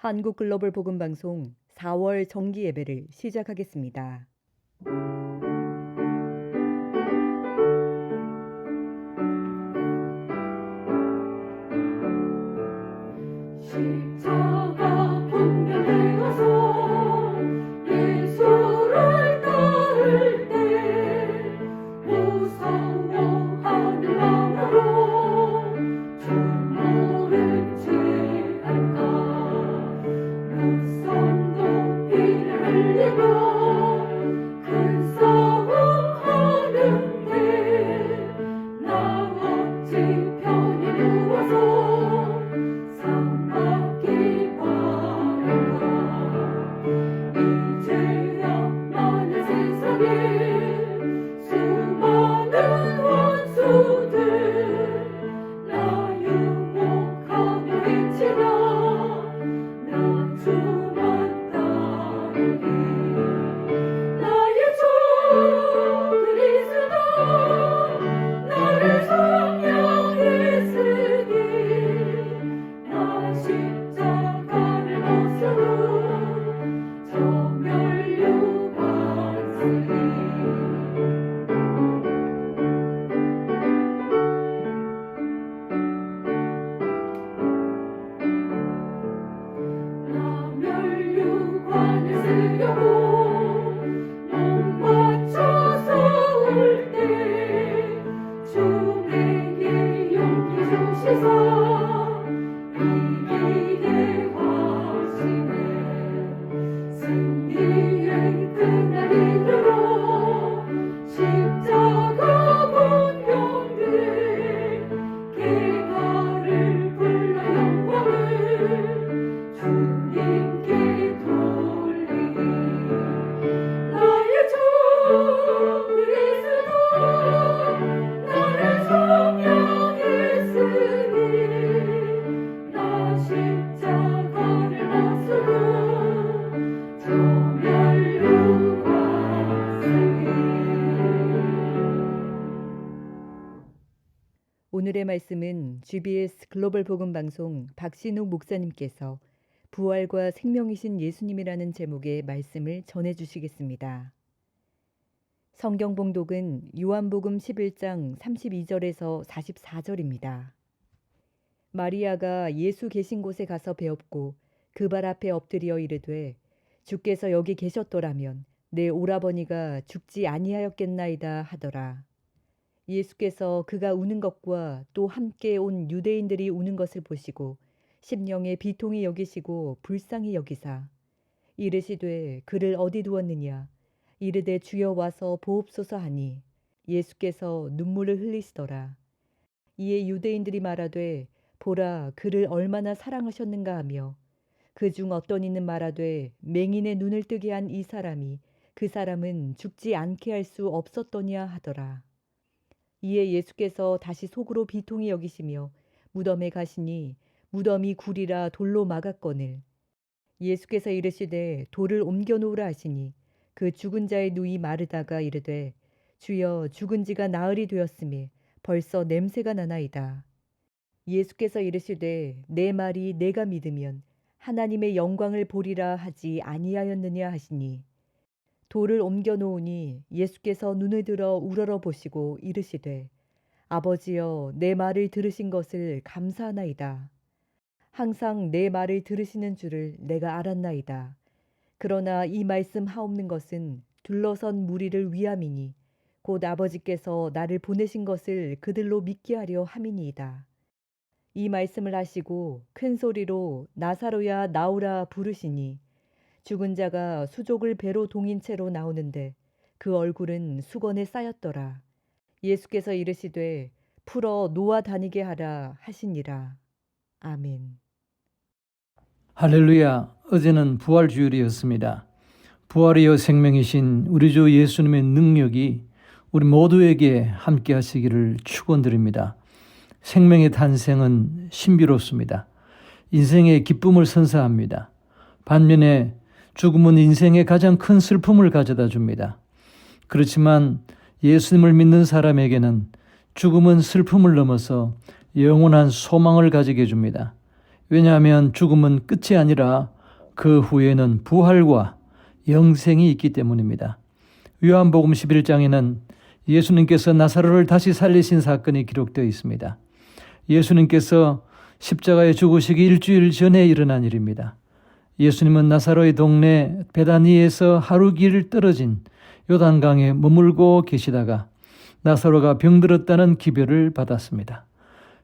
한국 글로벌 복음 방송 4월 정기 예배를 시작하겠습니다. 십자가 분별되어서 예수를 따를 때 무서워하는 마음으로 주 모른 채 할까 묵성 높이를 흘리며 큰 싸움하는데 나 어찌 편히 누워서 상받기 바랄까 이제야 많은 세상에 수많은 원수들 나 유혹하며 외치나 나 주만 따르리 나의 주 그리스도 나를 성령했으니 나 십자가를 벗으로 저 멸류관쓰리 나 멸류관을 쓰려고 몸 맞춰서 올 때 주 내게 용기 주시사 이기게 하시네 승리의 그날 이르러 십자가 본병들 개가를 불러 영광을 주님께 돌리리 나의 주 그리스도 나를 성령했으니 나 십자가를 벗으로 저 멸류관쓰리 오늘의 말씀은 GBS 글로벌 복음 방송 박신욱 목사님께서 부활과 생명이신 예수님이라는 제목의 말씀을 전해 주시겠습니다. 성경 봉독은 요한복음 11장 32절에서 44절입니다. 마리아가 예수 계신 곳에 가서 배웠고 그 발 앞에 엎드려 이르되 주께서 여기 계셨더라면 내 오라버니가 죽지 아니하였겠나이다 하더라. 예수께서 그가 우는 것과 또 함께 온 유대인들이 우는 것을 보시고 심령에 비통히 여기시고 불쌍히 여기사 이르시되 그를 어디 두었느냐 이르되 주여 와서 보옵소서 하니 예수께서 눈물을 흘리시더라. 이에 유대인들이 말하되 보라 그를 얼마나 사랑하셨는가 하며 그중 어떤 이는 말하되 맹인의 눈을 뜨게 한 이 사람이 그 사람은 죽지 않게 할 수 없었더냐 하더라. 이에 예수께서 다시 속으로 비통히 여기시며 무덤에 가시니 무덤이 굴이라 돌로 막았거늘 예수께서 이르시되 돌을 옮겨 놓으라 하시니 그 죽은 자의 누이 마르다가 이르되 주여 죽은 지가 나흘이 되었으니 벌써 냄새가 나나이다. 예수께서 이르시되 내 말이 내가 믿으면 하나님의 영광을 보리라 하지 아니하였느냐 하시니 돌을 옮겨 놓으니 예수께서 눈을 들어 우러러 보시고 이르시되 아버지여 내 말을 들으신 것을 감사하나이다. 항상 내 말을 들으시는 줄을 내가 알았나이다. 그러나 이 말씀 하옵는 것은 둘러선 무리를 위함이니 곧 아버지께서 나를 보내신 것을 그들로 믿게 하려 함이니이다. 이 말씀을 하시고 큰 소리로 나사로야 나오라 부르시니 죽은 자가 수족을 배로 동인 채로 나오는데 그 얼굴은 수건에 쌓였더라. 예수께서 이르시되 풀어 놓아 다니게 하라 하시니라. 아멘. 할렐루야. 어제는 부활주일이었습니다. 부활이여 생명이신 우리 주 예수님의 능력이 우리 모두에게 함께 하시기를 축원드립니다. 생명의 탄생은 신비롭습니다. 인생의 기쁨을 선사합니다. 반면에 죽음은 인생의 가장 큰 슬픔을 가져다 줍니다. 그렇지만 예수님을 믿는 사람에게는 죽음은 슬픔을 넘어서 영원한 소망을 가지게 해줍니다. 왜냐하면 죽음은 끝이 아니라 그 후에는 부활과 영생이 있기 때문입니다. 요한복음 11장에는 예수님께서 나사로를 다시 살리신 사건이 기록되어 있습니다. 예수님께서 십자가에 죽으시기 일주일 전에 일어난 일입니다. 예수님은 나사로의 동네 베다니에서 하루 길 떨어진 요단강에 머물고 계시다가 나사로가 병들었다는 기별을 받았습니다.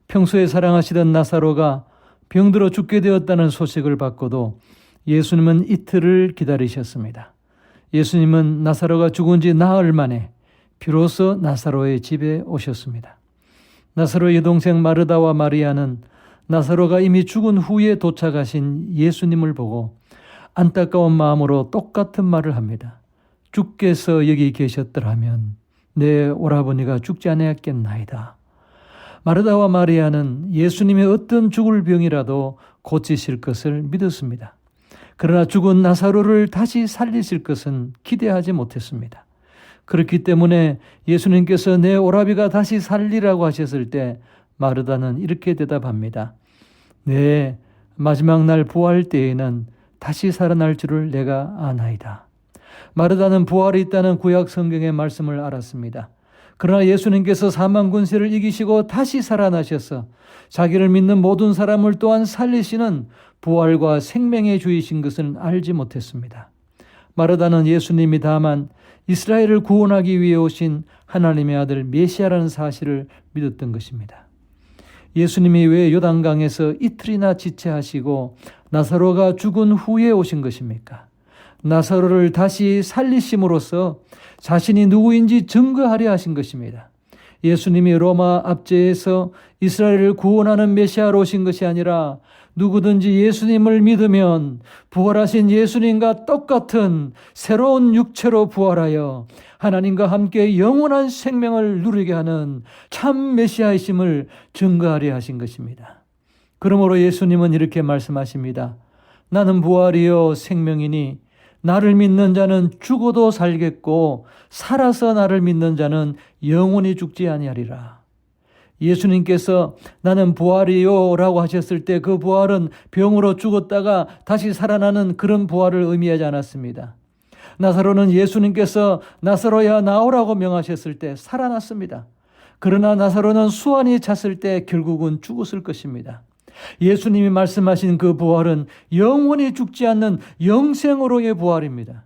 평소에 사랑하시던 나사로가 병들어 죽게 되었다는 소식을 받고도 예수님은 이틀을 기다리셨습니다. 예수님은 나사로가 죽은 지 나흘 만에 비로소 나사로의 집에 오셨습니다. 나사로의 여동생 마르다와 마리아는 나사로가 이미 죽은 후에 도착하신 예수님을 보고 안타까운 마음으로 똑같은 말을 합니다. 주께서 여기 계셨더라면 내 오라버니가 죽지 아니었겠나이다. 마르다와 마리아는 예수님의 어떤 죽을 병이라도 고치실 것을 믿었습니다. 그러나 죽은 나사로를 다시 살리실 것은 기대하지 못했습니다. 그렇기 때문에 예수님께서 내 오라비가 다시 살리라고 하셨을 때 마르다는 이렇게 대답합니다. 네, 마지막 날 부활 때에는 다시 살아날 줄을 내가 아나이다. 마르다는 부활이 있다는 구약 성경의 말씀을 알았습니다. 그러나 예수님께서 사망 군세를 이기시고 다시 살아나셔서 자기를 믿는 모든 사람을 또한 살리시는 부활과 생명의 주이신 것은 알지 못했습니다. 마르다는 예수님이 다만 이스라엘을 구원하기 위해 오신 하나님의 아들 메시아라는 사실을 믿었던 것입니다. 예수님이 왜 요단강에서 이틀이나 지체하시고 나사로가 죽은 후에 오신 것입니까? 나사로를 다시 살리심으로써 자신이 누구인지 증거하려 하신 것입니다. 예수님이 로마 압제에서 이스라엘을 구원하는 메시아로 오신 것이 아니라 누구든지 예수님을 믿으면 부활하신 예수님과 똑같은 새로운 육체로 부활하여 하나님과 함께 영원한 생명을 누리게 하는 참 메시아이심을 증거하려 하신 것입니다. 그러므로 예수님은 이렇게 말씀하십니다. 나는 부활이요 생명이니 나를 믿는 자는 죽어도 살겠고 살아서 나를 믿는 자는 영원히 죽지 아니하리라. 예수님께서 나는 부활이요 라고 하셨을 때 그 부활은 병으로 죽었다가 다시 살아나는 그런 부활을 의미하지 않았습니다. 나사로는 예수님께서 나사로야 나오라고 명하셨을 때 살아났습니다. 그러나 나사로는 수완이 찼을 때 결국은 죽었을 것입니다. 예수님이 말씀하신 그 부활은 영원히 죽지 않는 영생으로의 부활입니다.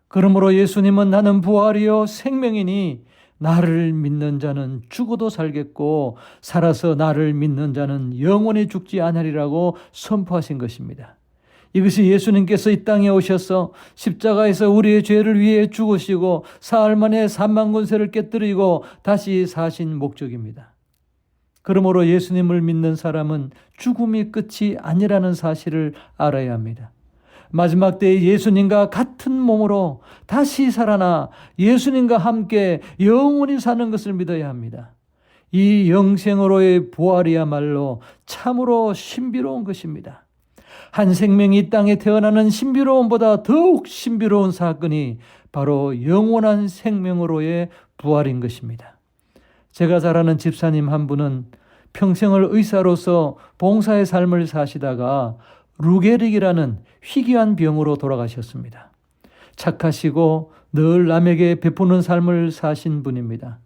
그러므로 예수님은 나는 부활이요 생명이니 나를 믿는 자는 죽어도 살겠고 살아서 나를 믿는 자는 영원히 죽지 않으리라고 선포하신 것입니다. 이것이 예수님께서 이 땅에 오셔서 십자가에서 우리의 죄를 위해 죽으시고 사흘 만에 산만군세를 깨뜨리고 다시 사신 목적입니다. 그러므로 예수님을 믿는 사람은 죽음이 끝이 아니라는 사실을 알아야 합니다. 마지막 때에 예수님과 같은 몸으로 다시 살아나 예수님과 함께 영원히 사는 것을 믿어야 합니다. 이 영생으로의 부활이야말로 참으로 신비로운 것입니다. 한 생명이 이 땅에 태어나는 신비로움보다 더욱 신비로운 사건이 바로 영원한 생명으로의 부활인 것입니다. 제가 잘 아는 집사님 한 분은 평생을 의사로서 봉사의 삶을 사시다가 루게릭이라는 희귀한 병으로 돌아가셨습니다. 착하시고 늘 남에게 베푸는 삶을 사신 분입니다.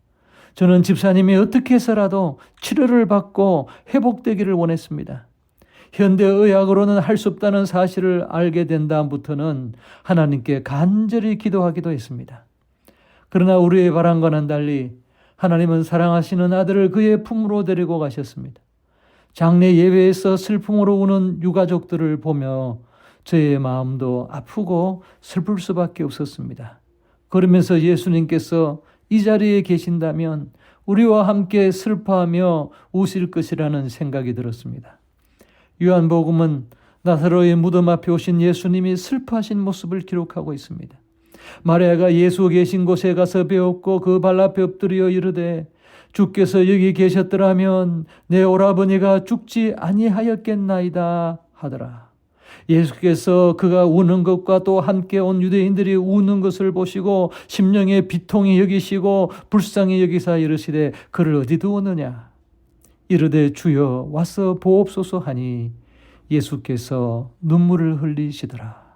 저는 집사님이 어떻게 해서라도 치료를 받고 회복되기를 원했습니다. 현대의학으로는 할 수 없다는 사실을 알게 된 다음부터는 하나님께 간절히 기도하기도 했습니다. 그러나 우리의 바람과는 달리 하나님은 사랑하시는 아들을 그의 품으로 데리고 가셨습니다. 장례 예배에서 슬픔으로 우는 유가족들을 보며 저의 마음도 아프고 슬플 수밖에 없었습니다. 그러면서 예수님께서 이 자리에 계신다면 우리와 함께 슬퍼하며 우실 것이라는 생각이 들었습니다. 요한복음은 나사로의 무덤 앞에 오신 예수님이 슬퍼하신 모습을 기록하고 있습니다. 마리아가 예수 계신 곳에 가서 배웠고 그 발 앞에 엎드려 이르되 주께서 여기 계셨더라면 내 오라버니가 죽지 아니하였겠나이다 하더라. 예수께서 그가 우는 것과 또 함께 온 유대인들이 우는 것을 보시고 심령의 비통이 여기시고 불쌍히 여기사 이르시되 그를 어디 두었느냐. 이르되 주여 와서 보옵소서 하니 예수께서 눈물을 흘리시더라.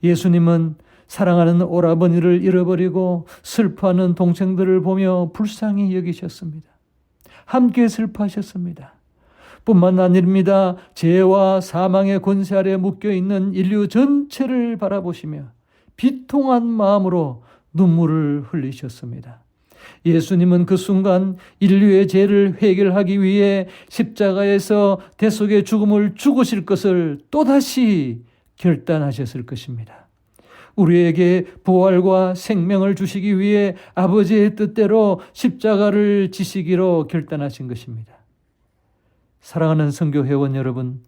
예수님은 사랑하는 오라버니를 잃어버리고 슬퍼하는 동생들을 보며 불쌍히 여기셨습니다. 함께 슬퍼하셨습니다. 뿐만 아닙니다. 죄와 사망의 권세 아래 묶여있는 인류 전체를 바라보시며 비통한 마음으로 눈물을 흘리셨습니다. 예수님은 그 순간 인류의 죄를 해결하기 위해 십자가에서 대속의 죽음을 죽으실 것을 또다시 결단하셨을 것입니다. 우리에게 부활과 생명을 주시기 위해 아버지의 뜻대로 십자가를 지시기로 결단하신 것입니다. 사랑하는 선교 회원 여러분,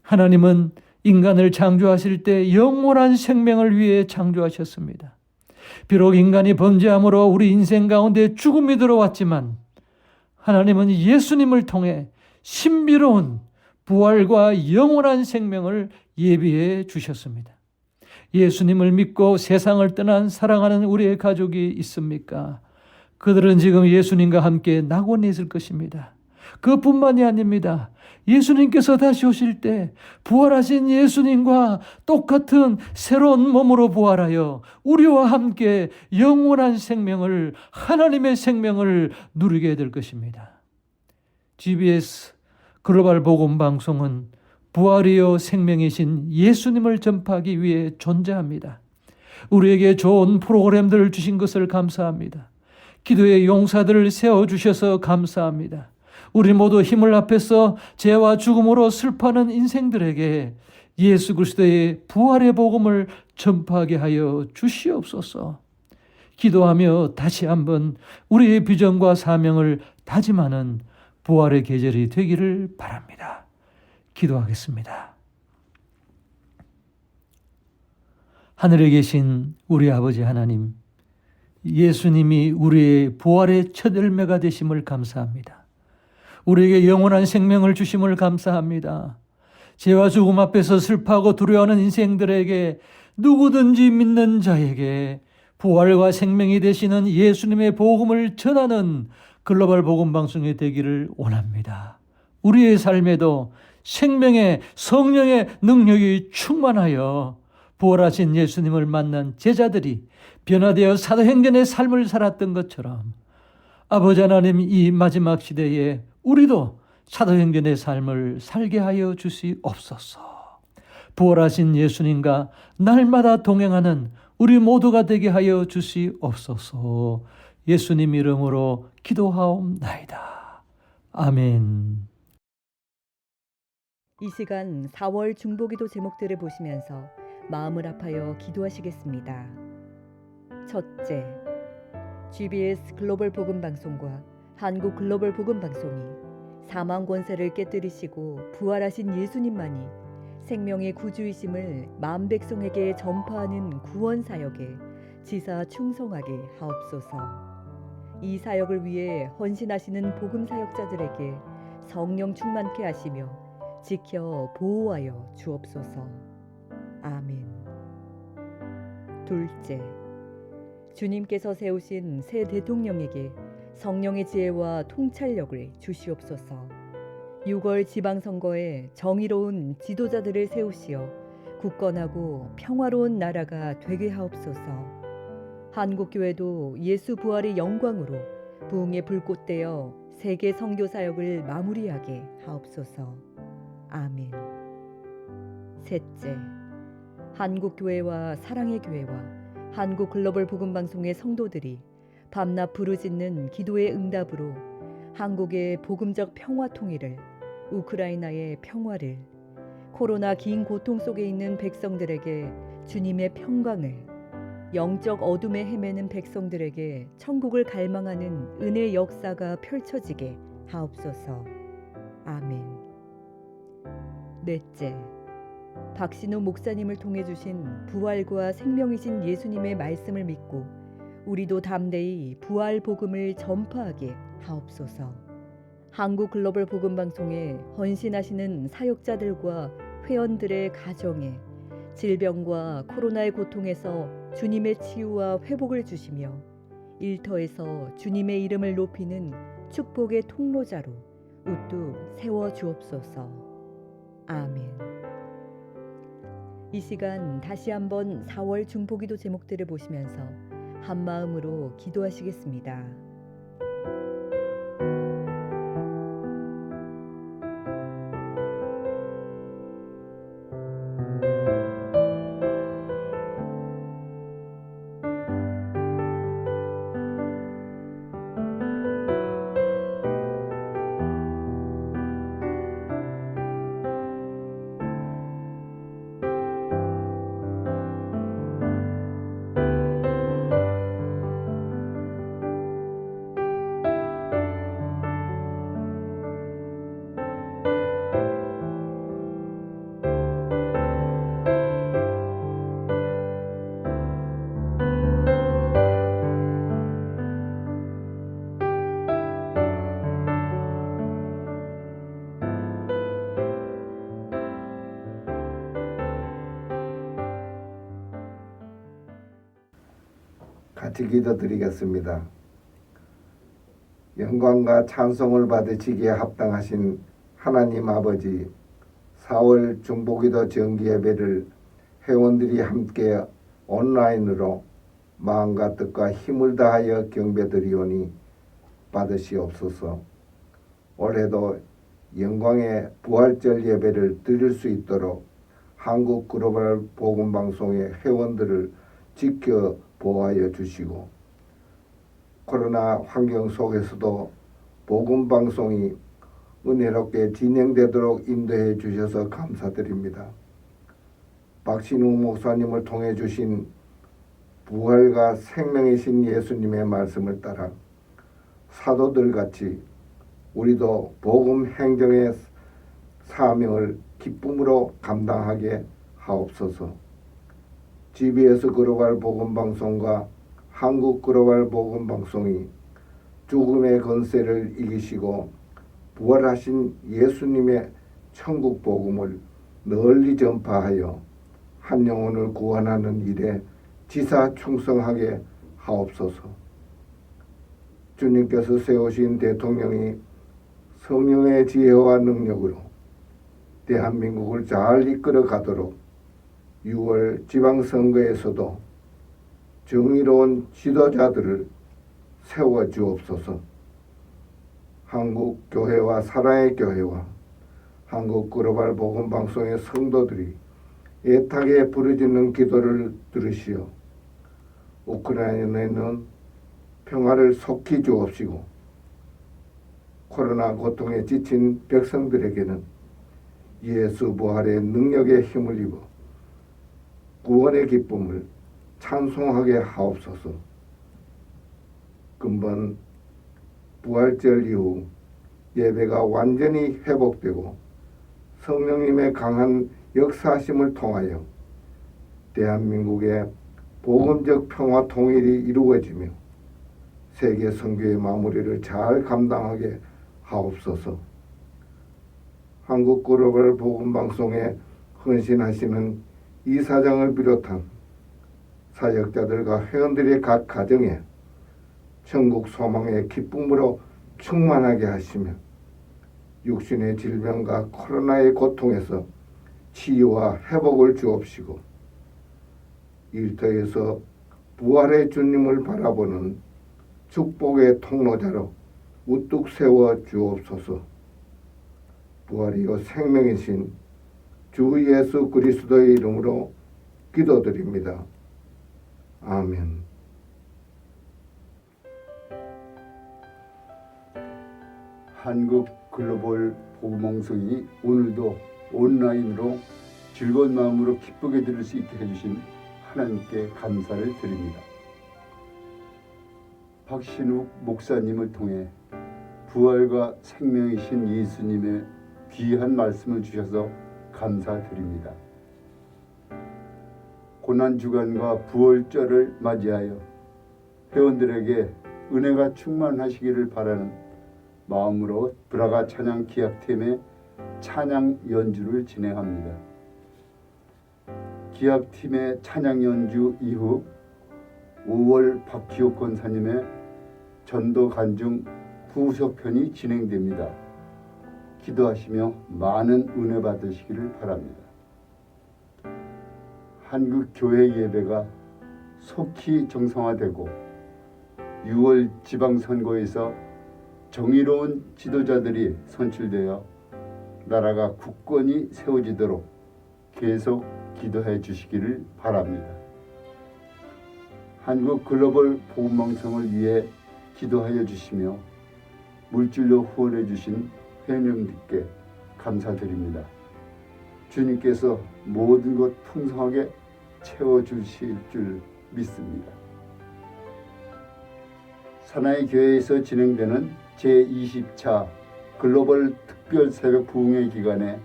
하나님은 인간을 창조하실 때 영원한 생명을 위해 창조하셨습니다. 비록 인간이 범죄함으로 우리 인생 가운데 죽음이 들어왔지만 하나님은 예수님을 통해 신비로운 부활과 영원한 생명을 예비해 주셨습니다. 예수님을 믿고 세상을 떠난 사랑하는 우리의 가족이 있습니까? 그들은 지금 예수님과 함께 낙원에 있을 것입니다. 그뿐만이 아닙니다. 예수님께서 다시 오실 때 부활하신 예수님과 똑같은 새로운 몸으로 부활하여 우리와 함께 영원한 생명을, 하나님의 생명을 누리게 될 것입니다. GBS 글로벌 복음 방송은 부활이요 생명이신 예수님을 전파하기 위해 존재합니다. 우리에게 좋은 프로그램들을 주신 것을 감사합니다. 기도의 용사들을 세워주셔서 감사합니다. 우리 모두 힘을 합해서 죄와 죽음으로 슬퍼하는 인생들에게 예수 그리스도의 부활의 복음을 전파하게 하여 주시옵소서. 기도하며 다시 한번 우리의 비전과 사명을 다짐하는 부활의 계절이 되기를 바랍니다. 기도하겠습니다. 하늘에 계신 우리 아버지 하나님, 예수님이 우리의 부활의 첫 열매가 되심을 감사합니다. 우리에게 영원한 생명을 주심을 감사합니다. 죄와 죽음 앞에서 슬퍼하고 두려워하는 인생들에게, 누구든지 믿는 자에게 부활과 생명이 되시는 예수님의 복음을 전하는 글로벌 복음 방송이 되기를 원합니다. 우리의 삶에도 생명의 성령의 능력이 충만하여 부활하신 예수님을 만난 제자들이 변화되어 사도행전의 삶을 살았던 것처럼 아버지 하나님, 이 마지막 시대에 우리도 사도행전의 삶을 살게 하여 주시옵소서. 부활하신 예수님과 날마다 동행하는 우리 모두가 되게 하여 주시옵소서. 예수님 이름으로 기도하옵나이다. 아멘. 이 시간 4월 중보기도 제목들을 보시면서 마음을 아파여 기도하시겠습니다. 첫째, GBS 글로벌 복음 방송과 한국 글로벌 복음 방송이 사망 권세를 깨뜨리시고 부활하신 예수님만이 생명의 구주이심을 만 백성에게 전파하는 구원 사역에 지사 충성하게 하옵소서. 이 사역을 위해 헌신하시는 복음 사역자들에게 성령 충만케 하시며 지켜 보호하여 주옵소서. 아멘. 둘째, 주님께서 세우신 새 대통령에게 성령의 지혜와 통찰력을 주시옵소서. 6월 지방선거에 정의로운 지도자들을 세우시어 굳건하고 평화로운 나라가 되게 하옵소서. 한국교회도 예수 부활의 영광으로 부흥의 불꽃되어 세계 선교 사역을 마무리하게 하옵소서. 아멘. 셋째, 한국교회와 사랑의 교회와 한국 글로벌 복음방송의 성도들이 밤낮 부르짖는 기도의 응답으로 한국의 복음적 평화 통일을, 우크라이나의 평화를, 코로나 긴 고통 속에 있는 백성들에게 주님의 평강을, 영적 어둠에 헤매는 백성들에게 천국을 갈망하는 은혜 역사가 펼쳐지게 하옵소서. 아멘. 넷째, 박신우 목사님을 통해 주신 부활과 생명이신 예수님의 말씀을 믿고 우리도 담대히 부활 복음을 전파하게 하옵소서. 한국 글로벌 복음 방송에 헌신하시는 사역자들과 회원들의 가정에 질병과 코로나의 고통에서 주님의 치유와 회복을 주시며 일터에서 주님의 이름을 높이는 축복의 통로자로 우뚝 세워 주옵소서. 아멘. 이 시간 다시 한번 4월 중보기도 제목들을 보시면서 한 마음으로 기도하시겠습니다. 같이 기도드리겠습니다. 영광과 찬송을 받으시기에 합당하신 하나님 아버지, 4월 중보기도 정기예배를 회원들이 함께 온라인으로 마음과 뜻과 힘을 다하여 경배드리오니 받으시옵소서. 올해도 영광의 부활절 예배를 드릴 수 있도록 한국 글로벌 복음방송의 회원들을 지켜 보호하여 주시고, 코로나 환경 속에서도 복음방송이 은혜롭게 진행되도록 인도해 주셔서 감사드립니다. 박신우 목사님을 통해 주신 부활과 생명이신 예수님의 말씀을 따라 사도들같이 우리도 복음 행정의 사명을 기쁨으로 감당하게 하옵소서. GBS 글로벌 복음방송과 한국 글로벌 복음방송이 죽음의 권세를 이기시고 부활하신 예수님의 천국 복음을 널리 전파하여 한 영혼을 구원하는 일에 지사충성하게 하옵소서. 주님께서 세우신 대통령이 성령의 지혜와 능력으로 대한민국을 잘 이끌어 가도록 6월 지방선거에서도 정의로운 지도자들을 세워 주옵소서. 한국 교회와 사랑의 교회와 한국 글로벌 복음방송의 성도들이 애타게 부르짖는 기도를 들으시어 우크라이나에는 평화를 속히 주옵시고, 코로나 고통에 지친 백성들에게는 예수 부활의 능력에 힘을 입어 구원의 기쁨을 찬송하게 하옵소서. 금번 부활절 이후 예배가 완전히 회복되고 성령님의 강한 역사심을 통하여 대한민국의 복음적 평화 통일이 이루어지며 세계 선교의 마무리를 잘 감당하게 하옵소서. 한국 글로벌 복음방송에 헌신하시는 이사장을 비롯한 사역자들과 회원들의 각 가정에 천국 소망의 기쁨으로 충만하게 하시며 육신의 질병과 코로나의 고통에서 치유와 회복을 주옵시고, 일터에서 부활의 주님을 바라보는 축복의 통로자로 우뚝 세워 주옵소서. 부활이요 생명이신 주 예수 그리스도의 이름으로 기도드립니다. 아멘. 한국 글로벌 복음방송이 오늘도 온라인으로 즐거운 마음으로 기쁘게 들을 수 있게 해주신 하나님께 감사를 드립니다. 박신욱 목사님을 통해 부활과 생명이신 예수님의 귀한 말씀을 주셔서 감사드립니다. 고난주간과 부활절을 맞이하여 회원들에게 은혜가 충만하시기를 바라는 마음으로 브라가 찬양 기합팀의 찬양 연주를 진행합니다. 기합팀의 찬양 연주 이후 5월 박기옥 권사님의 전도 간증 후속편이 진행됩니다. 기도하시며 많은 은혜 받으시기를 바랍니다. 한국 교회 예배가 속히 정상화되고 6월 지방선거에서 정의로운 지도자들이 선출되어 나라가 굳건히 세워지도록 계속 기도해 주시기를 바랍니다. 한국 글로벌 복음방송을 위해 기도하여 주시며 물질로 후원해 주신 회원님들께 감사드립니다. 주님께서 모든 것 풍성하게 채워주실 줄 믿습니다. 사나이 교회에서 진행되는 제20차 글로벌 특별 새벽 부흥회 기간에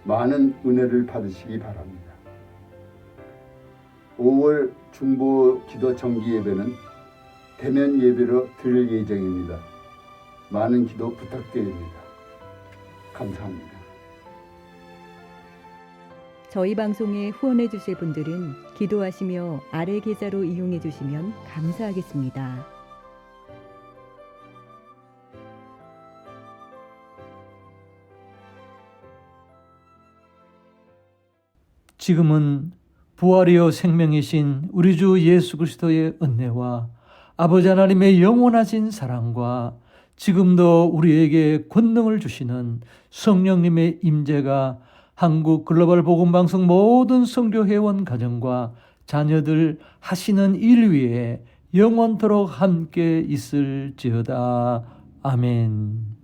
많은 은혜를 받으시기 바랍니다. 5월 중보 기도 정기 예배는 대면 예배로 드릴 예정입니다. 많은 기도 부탁드립니다. 감사합니다. 저희 방송에 후원해 주실 분들은 기도하시며 아래 계좌로 이용해 주시면 감사하겠습니다. 지금은 부활이요 생명이신 우리 주 예수 그리스도의 은혜와 아버지 하나님의 영원하신 사랑과 지금도 우리에게 권능을 주시는 성령님의 임재가 한국 글로벌 복음방송 모든 선교 회원 가정과 자녀들 하시는 일 위에 영원토록 함께 있을지어다. 아멘.